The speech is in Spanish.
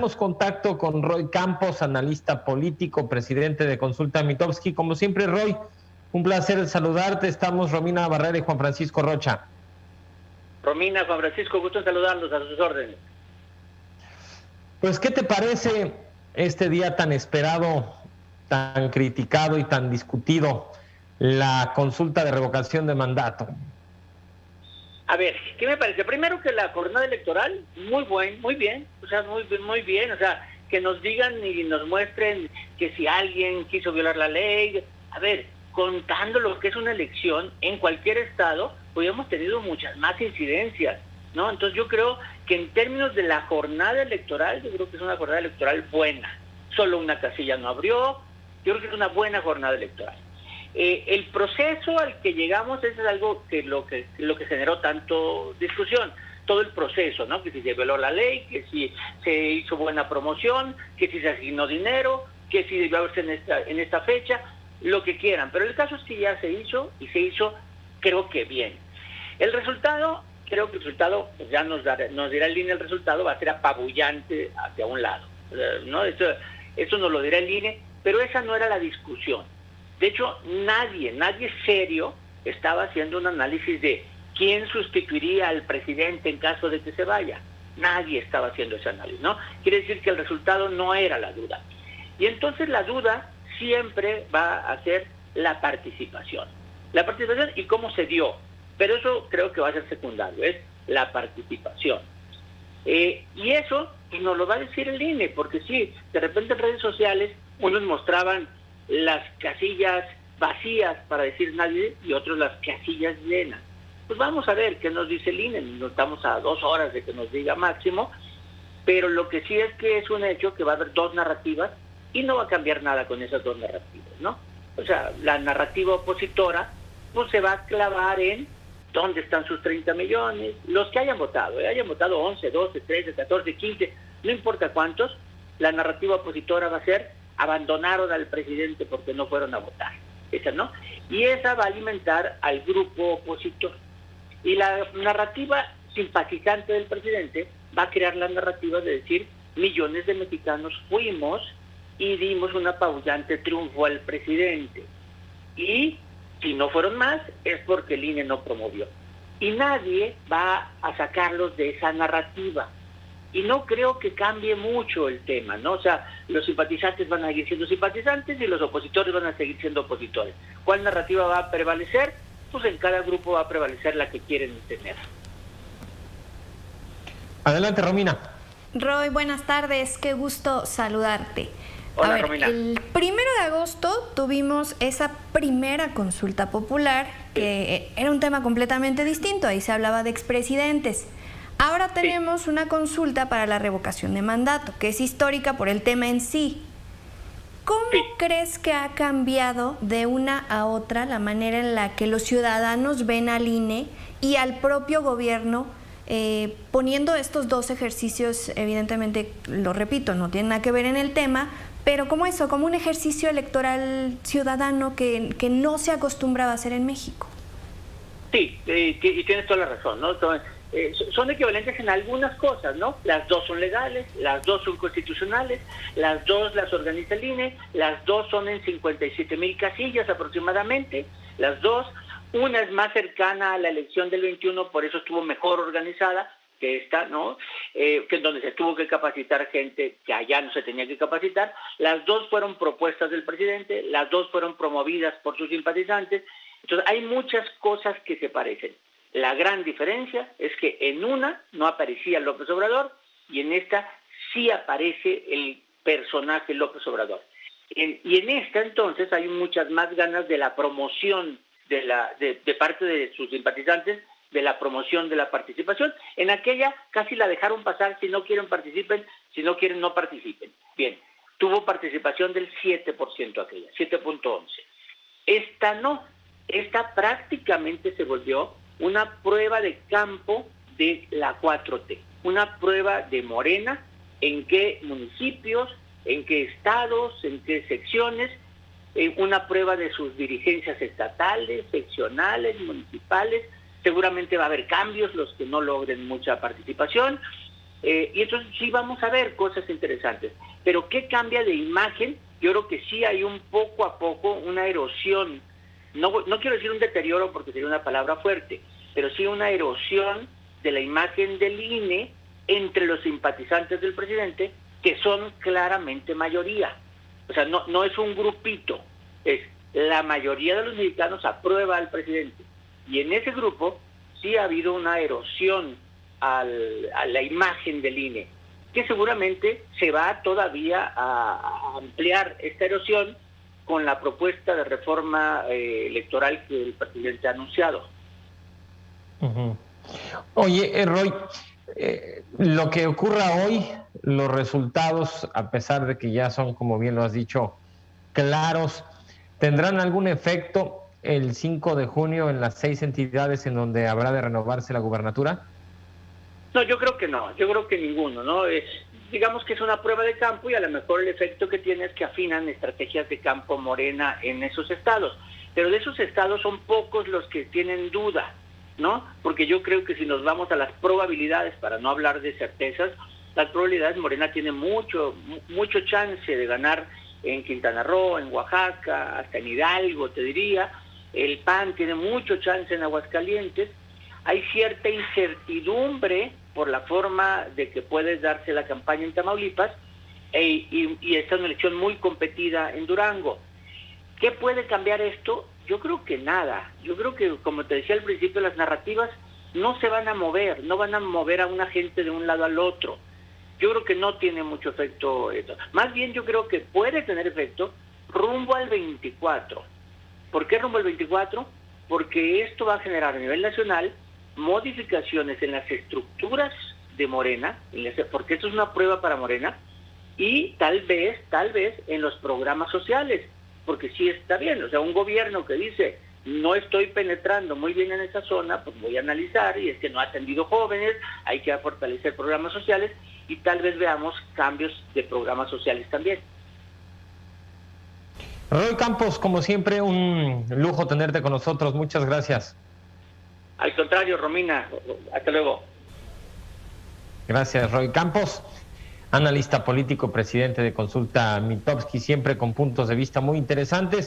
Tenemos contacto con Roy Campos, analista político, presidente de Consulta Mitofsky. Como siempre, Roy, un placer saludarte. Estamos Romina Barrera y Juan Francisco Rocha. Romina, Juan Francisco, gusto en saludarlos, a sus órdenes. Pues, ¿qué te parece este día tan esperado, tan criticado y tan discutido, la consulta de revocación de mandato? A ver, ¿qué me parece? Primero que la jornada electoral, muy bien, o sea, muy bien, o sea, que nos digan y nos muestren que si alguien quiso violar la ley, a ver, contando lo que es una elección, en cualquier estado, pues hemos tenido muchas más incidencias, ¿no? Entonces yo creo que en términos de la jornada electoral, yo creo que es una jornada electoral buena. Solo una casilla no abrió, yo creo que es una buena jornada electoral. El proceso al que llegamos es algo que lo que generó tanto discusión, todo el proceso, ¿no? Que si se violó la ley, que si se hizo buena promoción, que si se asignó dinero, que si debió haberse en esta fecha, lo que quieran, pero el caso es que ya se hizo y se hizo, creo que bien. El resultado, creo que el resultado, pues ya nos dirá el INE, el resultado va a ser apabullante hacia un lado, ¿no? Eso nos lo dirá el INE, pero esa no era la discusión. De hecho, nadie serio estaba haciendo un análisis de quién sustituiría al presidente en caso de que se vaya. Nadie estaba haciendo ese análisis, ¿no? Quiere decir que el resultado no era la duda. Y entonces la duda siempre va a ser la participación. La participación y cómo se dio. Pero eso creo que va a ser secundario, es la participación. Y eso pues, nos lo va a decir el INE, porque sí, de repente en redes sociales unos mostraban las casillas vacías para decir nadie y otros las casillas llenas. Pues vamos a ver qué nos dice el INE, no estamos a 2 horas de que nos diga máximo, pero lo que sí es que es un hecho que va a haber 2 narrativas y no va a cambiar nada con esas 2 narrativas, ¿no? O sea, la narrativa opositora pues se va a clavar en dónde están sus 30 millones, los que hayan votado 11, 12, 13, 14, 15, no importa cuántos, la narrativa opositora va a ser abandonaron al presidente porque no fueron a votar, esa no, y esa va a alimentar al grupo opositor, y la narrativa simpatizante del presidente va a crear la narrativa de decir millones de mexicanos fuimos y dimos un apabullante triunfo al presidente, y si no fueron más es porque el INE no promovió, y nadie va a sacarlos de esa narrativa. Y no creo que cambie mucho el tema, ¿no? O sea, los simpatizantes van a seguir siendo simpatizantes y los opositores van a seguir siendo opositores. ¿Cuál narrativa va a prevalecer? Pues en cada grupo va a prevalecer la que quieren tener. Adelante, Romina. Roy, buenas tardes, qué gusto saludarte. Hola, Romina. El 1 de agosto tuvimos esa primera consulta popular, que era un tema completamente distinto, ahí se hablaba de expresidentes. Ahora tenemos una consulta para la revocación de mandato, que es histórica por el tema en sí. ¿Cómo crees que ha cambiado de una a otra la manera en la que los ciudadanos ven al INE y al propio gobierno poniendo estos 2 ejercicios? Evidentemente, lo repito, no tienen nada que ver en el tema, pero como un ejercicio electoral ciudadano que no se acostumbraba a hacer en México. Sí, y tienes toda la razón, ¿no? Son equivalentes en algunas cosas, ¿no? Las 2 son legales, las 2 son constitucionales, las 2 las organiza el INE, las 2 son en 57,000 casillas aproximadamente, las 2, una es más cercana a la elección del 21, por eso estuvo mejor organizada que esta, ¿no? Que en donde se tuvo que capacitar gente que allá no se tenía que capacitar. Las 2 fueron propuestas del presidente, las 2 fueron promovidas por sus simpatizantes. Entonces hay muchas cosas que se parecen. La gran diferencia es que en una no aparecía López Obrador y en esta sí aparece el personaje López Obrador. Y en esta entonces hay muchas más ganas de la promoción de parte de sus simpatizantes, de la promoción de la participación. En aquella casi la dejaron pasar, si no quieren participen, si no quieren no participen. Bien, tuvo participación del 7% aquella, 7.11. Esta no, esta prácticamente se volvió una prueba de campo de la 4T, una prueba de Morena, en qué municipios, en qué estados, en qué secciones, una prueba de sus dirigencias estatales, seccionales, municipales. Seguramente va a haber cambios, los que no logren mucha participación, Y entonces sí vamos a ver cosas interesantes. Pero ¿qué cambia de imagen? Yo creo que sí hay un poco a poco una erosión. No quiero decir un deterioro porque sería una palabra fuerte, pero sí una erosión de la imagen del INE entre los simpatizantes del presidente, que son claramente mayoría. O sea, no es un grupito, es la mayoría de los mexicanos aprueba al presidente. Y en ese grupo sí ha habido una erosión a la imagen del INE, que seguramente se va todavía a ampliar esta erosión con la propuesta de reforma electoral que el presidente ha anunciado. Uh-huh. Oye, Roy, lo que ocurra hoy, los resultados, a pesar de que ya son, como bien lo has dicho, claros, ¿tendrán algún efecto el 5 de junio en las 6 entidades en donde habrá de renovarse la gubernatura? No, yo creo que no, yo creo que ninguno, ¿no? Digamos que es una prueba de campo y a lo mejor el efecto que tiene es que afinan estrategias de campo Morena en esos estados. Pero de esos estados son pocos los que tienen duda, ¿no? Porque yo creo que si nos vamos a las probabilidades, para no hablar de certezas, las probabilidades, Morena tiene mucho chance de ganar en Quintana Roo, en Oaxaca, hasta en Hidalgo, te diría. El PAN tiene mucho chance en Aguascalientes. Hay cierta incertidumbre por la forma de que puede darse la campaña en Tamaulipas y está una elección muy competida en Durango. ¿Qué puede cambiar esto? Yo creo que nada. Yo creo que, como te decía al principio, las narrativas no se van a mover, no van a mover a una gente de un lado al otro. Yo creo que no tiene mucho efecto esto. Más bien yo creo que puede tener efecto rumbo al 24. ¿Por qué rumbo al 24? Porque esto va a generar a nivel nacional modificaciones en las estructuras de Morena, porque esto es una prueba para Morena, y tal vez en los programas sociales, porque sí está bien, o sea, un gobierno que dice, no estoy penetrando muy bien en esa zona, pues voy a analizar, y es que no ha atendido jóvenes, hay que fortalecer programas sociales, y tal vez veamos cambios de programas sociales también. Roy Campos, como siempre, un lujo tenerte con nosotros, muchas gracias. Al contrario, Romina, hasta luego. Gracias, Roy Campos, analista político, presidente de Consulta Mitofsky, siempre con puntos de vista muy interesantes.